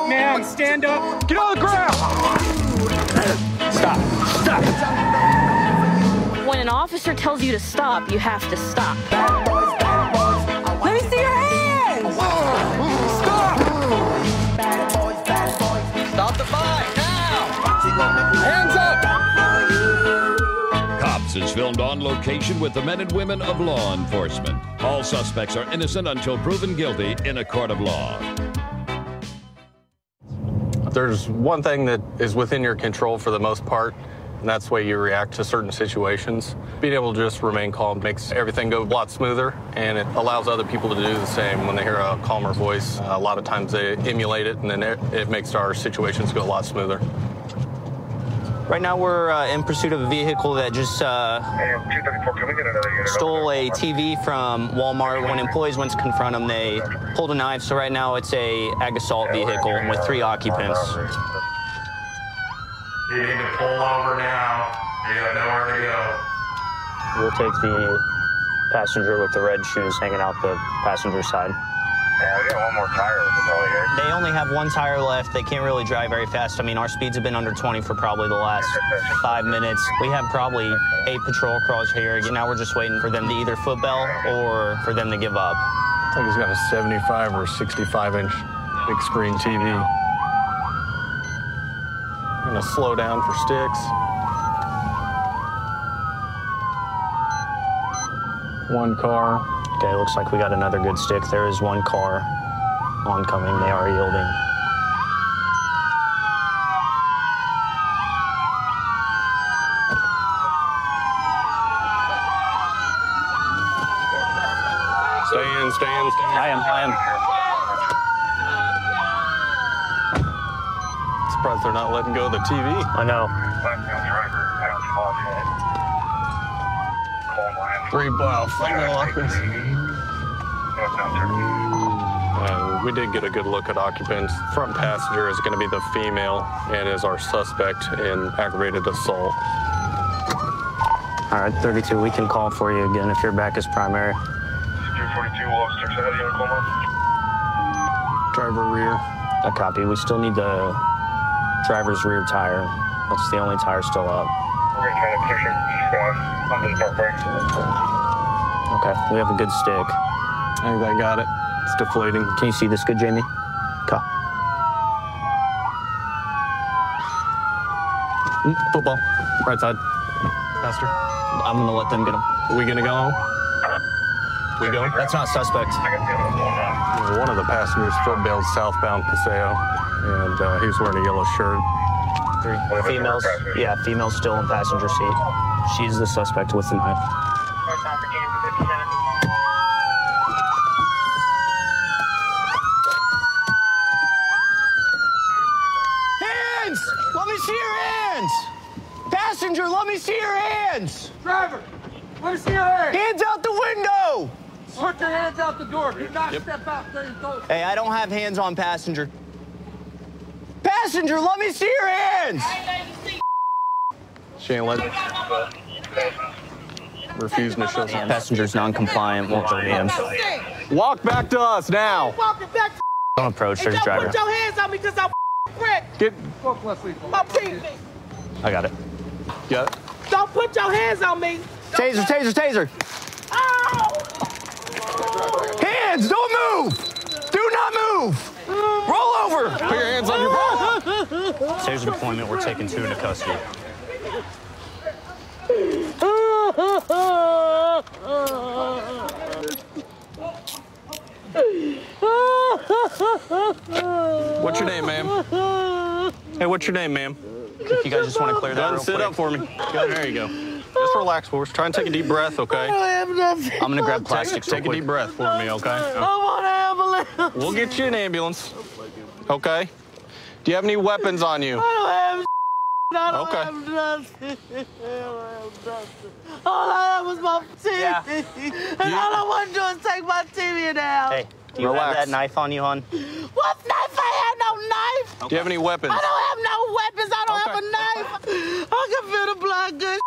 Man, stand up. Get on the ground. Stop. Stop. When an officer tells you to stop, you have to stop. Let me see your hands. Stop. Stop the fight now. Hands up. Cops is filmed on location with the men and women of law enforcement. All suspects are innocent until proven guilty in a court of law. There's one thing that is within your control for the most part, and that's the way you react to certain situations. Being able to just remain calm makes everything go a lot smoother, and it allows other people to do the same. When they hear a calmer voice, a lot of times they emulate it, and then it makes our situations go a lot smoother. Right now we're in pursuit of a vehicle that just stole a TV from Walmart. When employees went to confront them, they pulled a knife. So right now it's a ag assault vehicle with 3 occupants. You need to pull over now. You have nowhere to go. We'll take the passenger with the red shoes hanging out the passenger side. Yeah, we got one more tire. They only have 1 tire left. They can't really drive very fast. I mean, our speeds have been under 20 for probably the last 5 minutes. We have probably 8 patrol cars here. Now we're just waiting for them to either footbell or for them to give up. I think he's got a 75 or 65-inch big screen TV. I'm gonna slow down for sticks. 1 car. Okay, looks like we got another good stick. There is 1 car oncoming. They are yielding. Stay in, stay in, stay in. I am. Surprised they're not letting go of the TV. I know. 3 occupants. We did get a good look at occupants. Front passenger is going to be the female and is our suspect in aggravated assault. All right, 32, we can call for you again if your back is primary. 242, officers ahead of you, Oklahoma. Driver rear. A copy. We still need the driver's rear tire. That's the only tire still up. We're going to try to push him eastbound onto the parkway. Okay, we have a good stick. I think I got it. It's deflating. Can you see this good, Jamie? Okay. Football. Right side. Faster. I'm going to let them get him. Are we going to go? We go? That's not suspect. One of the passengers footbailed southbound Paseo, and he was wearing a yellow shirt. 3 females. Yeah, female's still in passenger seat. She's the suspect with the knife. Hands! Let me see your hands! Passenger, let me see your hands! Driver, let me see your hands! Hands out the window! Put your hands out the door. Do not step out there and go. Hey, I don't have hands on passenger. Passenger, let me see your hands! She ain't letting. Refusing to show hands. Passenger's non-compliant. Won't show hands. Walk back to us now. Walking back. Don't approach. There's Don't driver. put your hands on me because I'm prick. Get. My penis. I got it. Got it. Don't put your hands on me. Taser, taser, taser. Ow! Hands, don't move. Do not move. Roll over. Put your hands on your bra. Taser deployment. We're taking 2 into custody. What's your name, ma'am? Hey, what's your name, ma'am? If you guys just want to clear that real sit quick. up for me. There you go. Just relax for us. Try and take a deep breath, okay? I'm gonna grab plastics. Take a deep breath for me, okay? I want an ambulance. We'll get you an ambulance, okay? Do you have any weapons on you? I don't have Okay. have nothing. All I have was my TV. Yeah. And all I want to do is take my TV now. Hey, do you have that knife on you, hon? What knife? I have no knife. Do you have any weapons? I don't have no weapons. I don't have a knife. I can feel the blood good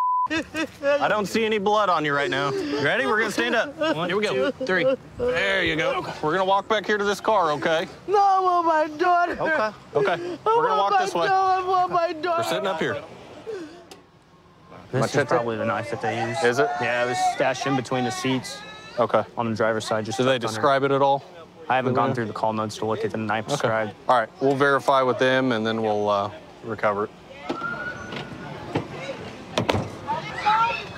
I don't see any blood on you right now. You ready? We're gonna stand up. Here we go. 3. There you go. We're gonna walk back here to this car, okay? No, I want my daughter. Okay. We're gonna walk this way. I want my daughter. We're sitting up here. This is probably the knife that they use. Is it? Yeah, it was stashed in between the seats. Okay. On the driver's side. Just Did they describe it at all? I haven't gone through the call notes to look at the knife described. All right, we'll verify with them and then we'll recover it.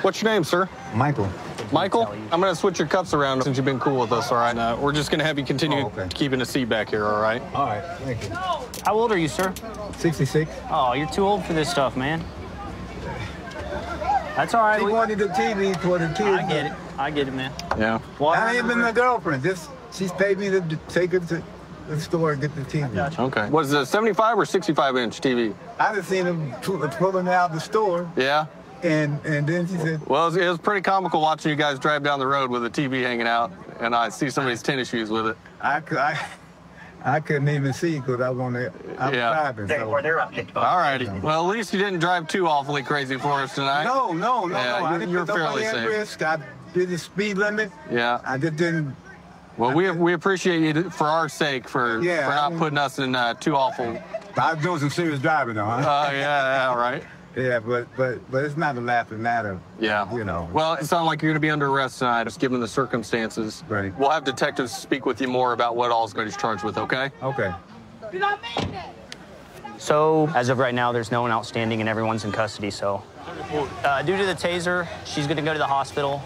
What's your name, sir? Michael. Michael? I'm going to switch your cuffs around since you've been cool with us, all right? We're just going to have you continue keeping a seat back here, all right? All right, thank you. How old are you, sir? 66. Oh, you're too old for this stuff, man. That's all right. She wanted the TV for the kids. I get it. I get it, man. Yeah. Well, I ain't been my girlfriend. She's paid me to take her to the store and get the TV. Okay. Was it a 75 or 65-inch TV? I just seen them pulling out the store. Yeah? And then she said... Well, it was pretty comical watching you guys drive down the road with a TV hanging out, and I see somebody's tennis shoes with it. I couldn't even see because I was driving. So. All righty. Well, at least you didn't drive too awfully crazy for us tonight. No. Yeah, you're fairly safe. Risk. I did the speed limit. Yeah. I just didn't... Well, we appreciate you for our sake for not putting us in too awful... I was doing some serious driving, though, huh? Yeah, right. Yeah, but it's not a laughing matter. Yeah. You know. Well, it sounds like you're going to be under arrest tonight, just given the circumstances. Right. We'll have detectives speak with you more about what all's going to be charged with, okay? Okay. So, as of right now, there's no one outstanding and everyone's in custody, so. Due to the taser, she's going to go to the hospital.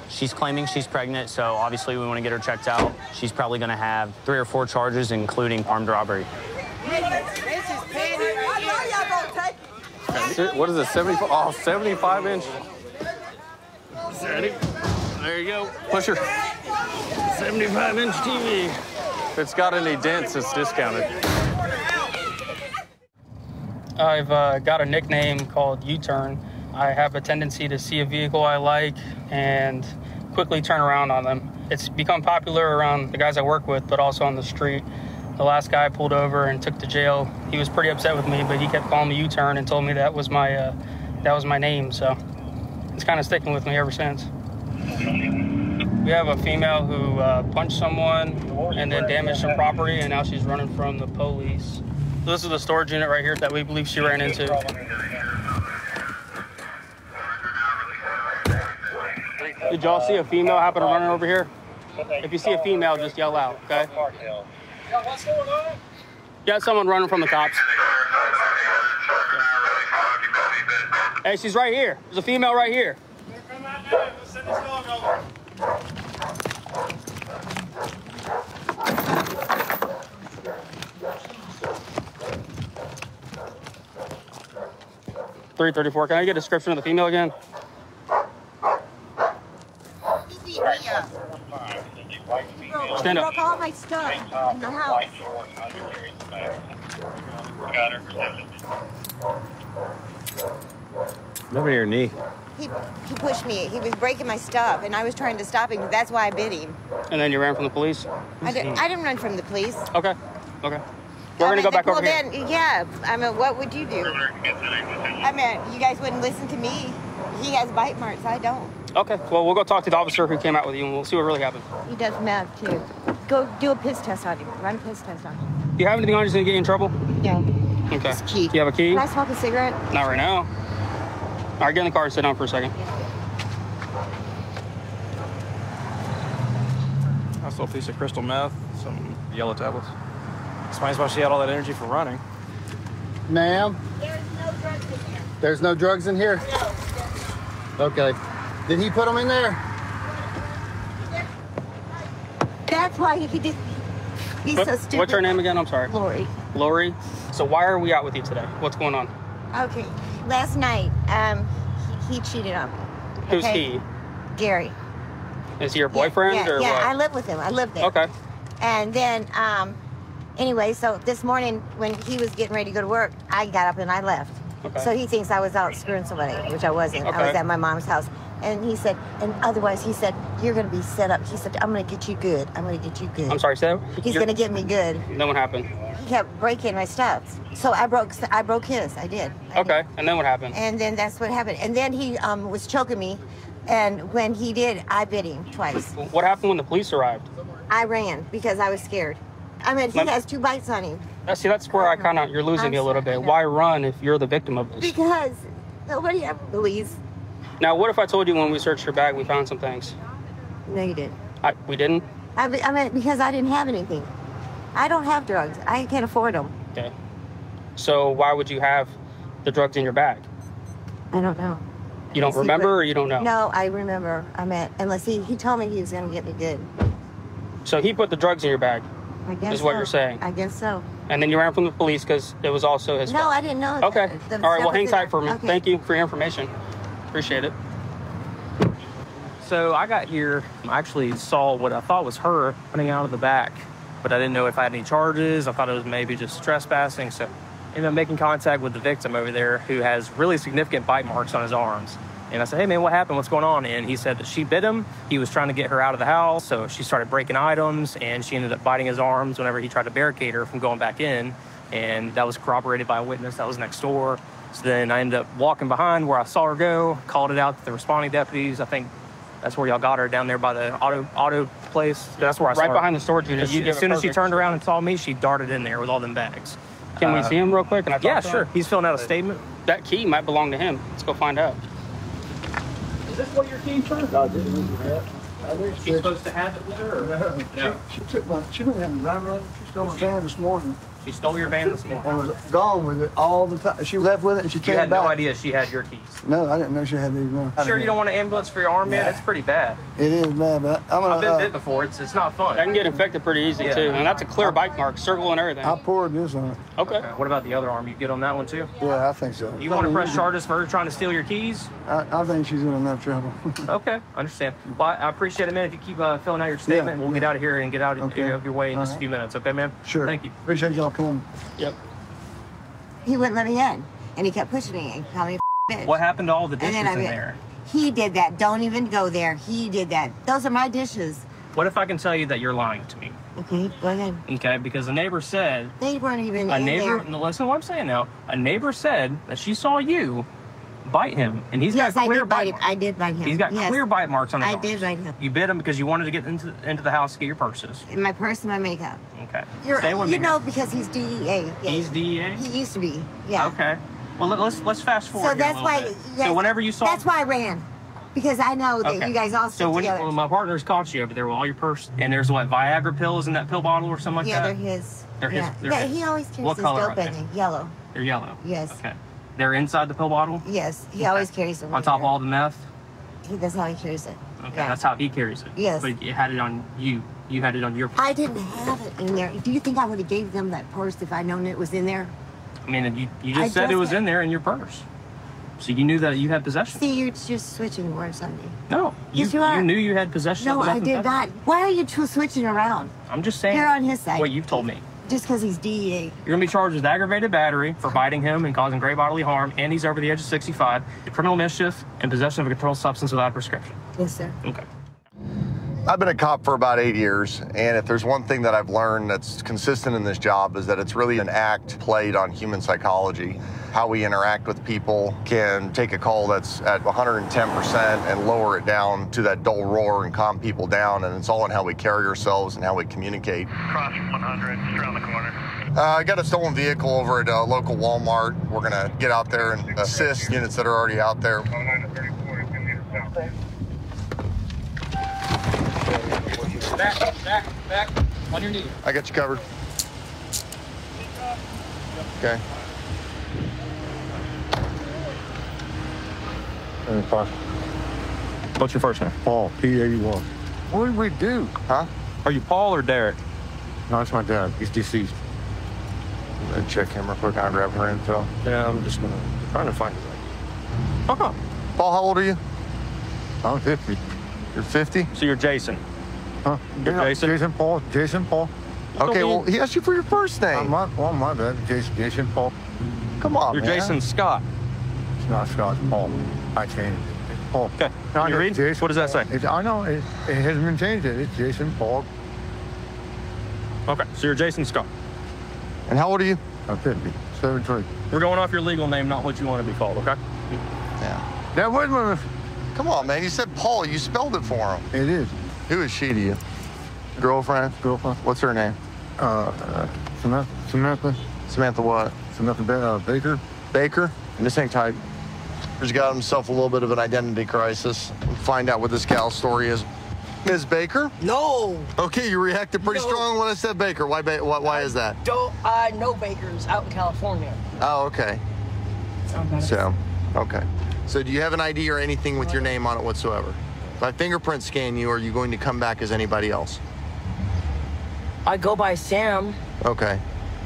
She's claiming she's pregnant, so obviously we want to get her checked out. She's probably going to have 3 or 4 charges, including armed robbery. What is it, 75? Oh, 75-inch. Ready? There you go. Push her. 75-inch TV. If it's got any dents, it's discounted. I've got a nickname called U-Turn. I have a tendency to see a vehicle I like and quickly turn around on them. It's become popular around the guys I work with, but also on the street. The last guy I pulled over and took to jail, he was pretty upset with me, but he kept calling me U-Turn and told me that was my name, so it's kind of sticking with me ever since. We have a female who punched someone and then damaged some property, and now she's running from the police. So this is the storage unit right here that we believe she ran into. Did y'all see a female happen to run over here? If you see a female, just yell out, okay? What's going on? Got someone running from the cops. Hey, she's right here. There's a female right here. Send this dog over. 334. Can I get a description of the female again? Stand up. Broke all my stuff in the house. Over your knee. He pushed me. He was breaking my stuff, and I was trying to stop him. That's why I bit him. And then you ran from the police? I didn't run from the police. Okay. Okay. We're going to go back over here. Well, then, yeah. I mean, what would you do? I mean, you guys wouldn't listen to me. He has bite marks. I don't. Okay. Well, we'll go talk to the officer who came out with you, and we'll see what really happened. He does meth, too. Go do a piss test on him. Run a piss test on him. Do you have anything on you that's going to get you in trouble? No. Okay. It's key. Do you have a key? Can I smoke a cigarette? Not right now. All right, get in the car and sit down for a second. Nice little piece of crystal meth, some yellow tablets. Explains why she had all that energy for running. Ma'am? There's no drugs in here? There's no drugs in here? Okay. Did he put them in there? That's why he did. He's so stupid. What's her name again? I'm sorry. Lori. Lori? So why are we out with you today? What's going on? Okay. Last night, he cheated on me. Who's he? Gary. Is he your boyfriend or yeah, what? I live with him. I live there. Okay. And then, anyway, so this morning when he was getting ready to go to work, I got up and I left. Okay. So he thinks I was out screwing somebody, which I wasn't. I was Okay. at my mom's house. And he said, and otherwise he said, you're going to be set up. He said, I'm going to get you good. I'm going to get you good. I'm sorry, so? He's going to get me good. Then what happened? He kept breaking my stuff. So I broke his. I did. Okay, and then what happened? And then that's what happened. And then he was choking me. And when he did, I bit him twice. What happened when the police arrived? I ran because I was scared. I mean, he has 2 bites on him. See, that's where you're losing me a little bit. Why run if you're the victim of this? Because nobody ever believes. Now, what if I told you when we searched your bag, we found some things? No, you didn't. We didn't? I mean, because I didn't have anything. I don't have drugs. I can't afford them. Okay. So why would you have the drugs in your bag? I don't know. You don't remember or you don't know? No, I remember. Unless he told me he was going to get me good. So he put the drugs in your bag? I guess is what so. you're saying? I guess so. And then you ran from the police because it was also his fault? No, I didn't know. Okay. All right, well, hang tight for me. Okay. Thank you for your information. Appreciate it. So I got here, I actually saw what I thought was her running out of the back, but I didn't know if I had any charges. I thought it was maybe just trespassing. So I ended up making contact with the victim over there who has really significant bite marks on his arms. And I said, hey man, what happened? What's going on? And he said that she bit him. He was trying to get her out of the house. So she started breaking items and she ended up biting his arms whenever he tried to barricade her from going back in. And that was corroborated by a witness that was next door. So then I ended up walking behind where I saw her go, called it out to the responding deputies. I think that's where y'all got her, down there by the auto place. That's where I saw her. Right behind the storage unit. As soon as she turned around and saw me, she darted in there with all them bags. Can we see him real quick? Yeah, sure. He's filling out a statement. That key might belong to him. Let's go find out. Is this what your key for? No, this is it. She's supposed to have it with her? Or? No. She took she didn't have a driver license. She stole my van this morning. She stole your van this morning? And was gone with it all the time. She left with it and she came back. You had no idea she had your keys? No, I didn't know she had these. No. Sure you don't want an ambulance for your arm, man? It's pretty bad. It is bad, but I've been bit before. It's not fun. That can get infected pretty easy, too. And that's a clear bite mark, circle and everything. I poured this on it. Okay. What about the other arm? You get on that one, too? Yeah, I think so. You want to press charges for her trying to steal your keys? I think she's in enough trouble. Okay, understand. Well, I appreciate it, man. If you keep filling out your statement, we'll get out of here and get out of your way in just a few minutes. Okay, man? Sure. Thank you. Appreciate y'all coming. Yep. He wouldn't let me in, and he kept pushing me and calling me a bitch. What happened to all the dishes in there? He did that. Don't even go there. He did that. Those are my dishes. What if I can tell you that you're lying to me? Okay, go ahead. Okay, because a neighbor said... They weren't even in there. Listen to what I'm saying now. A neighbor said that she saw you bite him, and he's got clear bite marks. I did bite him. He's got clear bite marks on his arms. I did bite him. You bit him because you wanted to get into the house to get your purses. My purse and my makeup. Okay. Stay with me. You know, because he's DEA. Yeah. He's DEA? He used to be, yeah. Okay. Well, let's fast forward. So that's why. Yes, so whenever you saw. That's why I ran, because I know that you guys all stick together. So my partners caught you over there with all your purse, and there's what, Viagra pills in that pill bottle or something like that. Yeah, they're his. They're his. Yeah, he always carries his dope in it. Yellow. They're yellow. Yes. Okay. They're inside the pill bottle. Yes, he always carries them. On top of all the meth. That's how he carries it. Okay, that's how he carries it. Yes. But you had it on you. You had it on your purse. I didn't have it in there. Do you think I would have gave them that purse if I'd known it was in there? I mean, you just said it was in there in your purse. So you knew that you had possession. See, you're just switching words on me. No, you knew you had possession. No, I did not. Why are you two switching around? I'm just saying. Here on his side. What you've told me. Just because he's DEA. You're going to be charged with aggravated battery for biting him and causing great bodily harm, and he's over the age of 65, criminal mischief, and possession of a controlled substance without prescription. Yes, sir. Okay. I've been a cop for about 8 years, and if there's one thing that I've learned that's consistent in this job is that it's really an act played on human psychology. How we interact with people can take a call that's at 110% and lower it down to that dull roar and calm people down, and it's all in how we carry ourselves and how we communicate. Cross 100, just around the corner. I got a stolen vehicle over at a local Walmart. We're gonna get out there and assist units that are already out there. Back, on your knee. I got you covered. Okay. What's your first name? Paul, P-A-U-R. What did we do? Huh? Are you Paul or Derek? No, it's my dad. He's deceased. I'm gonna check him real quick. I'll grab her info. Yeah, I'm just trying to find it. Okay. Paul, how old are you? I'm 50. You're 50? So you're Jason. Huh? You're Jason? Jason Paul. Okay, well, he asked you for your first name. My bad. Jason Paul. Come on, You're man. Jason Scott. It's not Scott, it's Paul. I changed it. Paul. Okay. Can you read? Jason. What does that say? I know. It hasn't been changed yet. It's Jason Paul. Okay. So you're Jason Scott. And how old are you? I'm 50. 73. We're going off your legal name, not what you want to be called, okay? Yeah. That was my... Come on, man. You said Paul. You spelled it for him. It is. Who is she to you? Girlfriend? Girlfriend. What's her name? Samantha. Samantha what? Samantha Baker. Baker? And this ain't tight. He's got himself a little bit of an identity crisis. We'll find out what this gal's story is. Ms. Baker? No. Okay, you reacted pretty strong when I said Baker. Why is that? I know Baker's out in California. Oh, okay. So, okay. So do you have an ID or anything with your name on it whatsoever? If I fingerprint scan you, are you going to come back as anybody else? I go by Sam. Okay.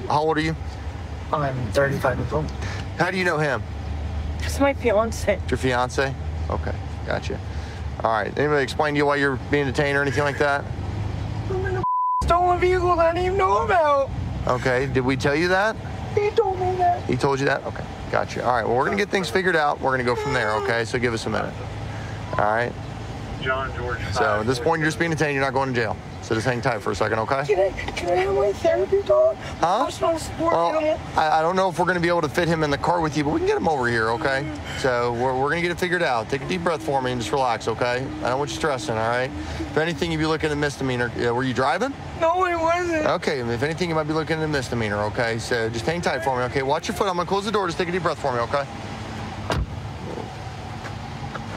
How old are you? I'm 35 years old. How do you know him? It's my fiance. Your fiance? Okay, gotcha. All right. Anybody explain to you why you're being detained or anything like that? I'm in a stolen vehicle that I didn't even know about. Okay. Did we tell you that? He told me that. He told you that? Okay. Gotcha. All right. Well, we're going to get things figured out. We're going to go from there, okay? So give us a minute. All right? John George. So at this point, you're just being detained. You're not going to jail. So just hang tight for a second, okay? Can I have my therapy dog? Huh? Well, I don't know if we're going to be able to fit him in the car with you, but we can get him over here, okay? So we're going to get it figured out. Take a deep breath for me and just relax, okay? I don't want you stressing, all right? If anything, you'd be looking at a misdemeanor. Were you driving? No, I wasn't. Okay, if anything, you might be looking at a misdemeanor, okay? So just hang tight for me, okay? Watch your foot. I'm going to close the door. Just take a deep breath for me, okay?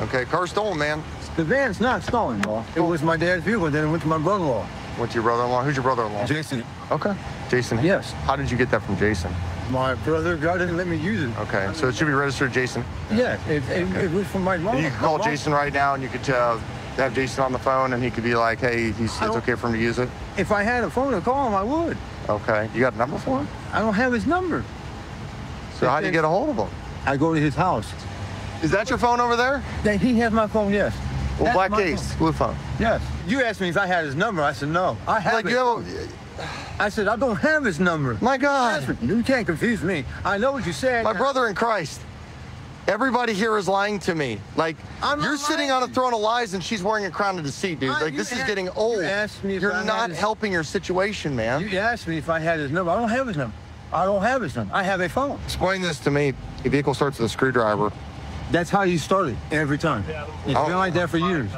Okay, car's stolen, man. The van's not stolen, boss. It was my dad's vehicle, then it went to my brother-in-law. Went to your brother-in-law? Who's your brother-in-law? Jason. Okay. Jason? Yes. How did you get that from Jason? My brother didn't let me use it. Okay, so it should be registered Jason? Yeah, it was from my mom. You could call Jason right now and you could have Jason on the phone and he could be like, hey, it's okay for him to use it? If I had a phone to call him, I would. Okay. You got a number for him? I don't have his number. So how do you get a hold of him? I go to his house. Is that your phone over there? He has my phone, yes. Well, black case, blue phone. Yes. You asked me if I had his number. I said, no. I have it. I said, I don't have his number. My God. You can't confuse me. I know what you said. My brother in Christ. Everybody here is lying to me. Like, you're sitting on a throne of lies and she's wearing a crown of deceit, dude. Like, this is getting old. You're not helping your situation, man. You asked me if I had his number. I don't have his number. I don't have his number. I have a phone. Explain this to me. The vehicle starts with a screwdriver. That's how you started every time. It's been like that for years.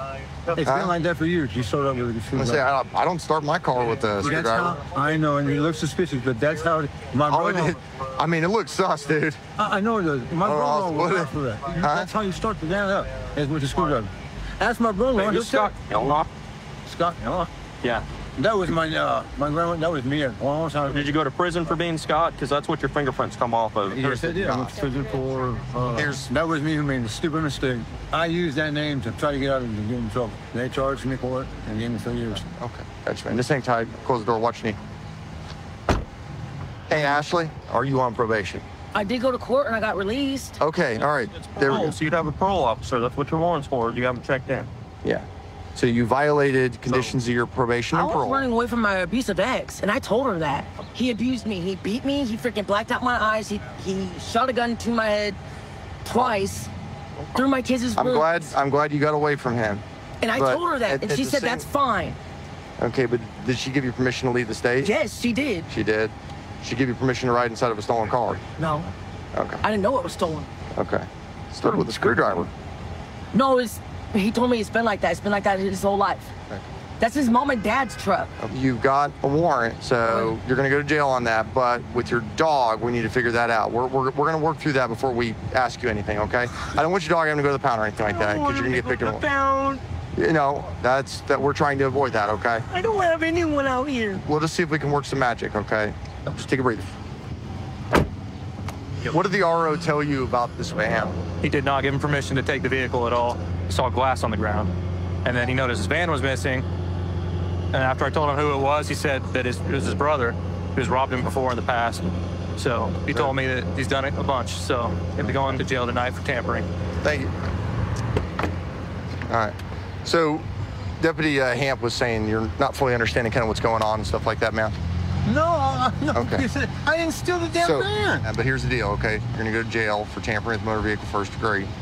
It's been like that for years. You start up with a screwdriver. I don't start my car with a screwdriver. I know, and it looks suspicious, but that's how my brother. I mean, it looks sus, dude. I know it does. My brother was after that. That's how you start the down up, is with a screwdriver. Ask my brother. Scott Elnock. Scott Elnock? Yeah. That was my grandma. That was me a long time. Did you go to prison for being Scott? Because that's what your fingerprints come off of. Yes, I did. I went to prison for. That was me who made the stupid mistake. I used that name to try to get out of and get in trouble. They charged me for it and gave me 3 years. Okay, gotcha, man. This ain't tied. Close the door. Watch your knee. Hey, Ashley, are you on probation? I did go to court and I got released. Okay, all right. There we go. So you'd have a parole officer. That's what your warrant's for. You haven't checked in. Yeah. So you violated conditions of your probation and parole. I was running away from my abusive ex, and I told her that. He abused me. He beat me. He freaking blacked out my eyes. He shot a gun to my head twice through my kids' room. I'm glad you got away from him. And I told her that, and she said that's fine. Okay, but did she give you permission to leave the state? Yes, she did. She did? She gave you permission to ride inside of a stolen car? No. Okay. I didn't know it was stolen. Okay. Started with a screwdriver. No, he told me it's been like that. It's been like that his whole life. Okay. That's his mom and dad's truck. You've got a warrant, so you're going to go to jail on that. But with your dog, we need to figure that out. We're going to work through that before we ask you anything, okay? I don't want your dog having to go to the pound or anything like that, because you're going to get picked up. Pound. You know, we're trying to avoid that, okay? I don't have anyone out here. We'll just see if we can work some magic, okay? Just take a breather. What did the RO tell you about this van? He did not give him permission to take the vehicle at all. He saw glass on the ground. And then he noticed his van was missing. And after I told him who it was, he said that it was his brother who's robbed him before in the past. So he told me that he's done it a bunch. So he'll be going to jail tonight for tampering. Thank you. All right. So Deputy Hamp was saying you're not fully understanding kind of what's going on and stuff like that, man. No, okay. I didn't steal the damn van. But here's the deal, okay? You're gonna go to jail for tampering with motor vehicle first degree.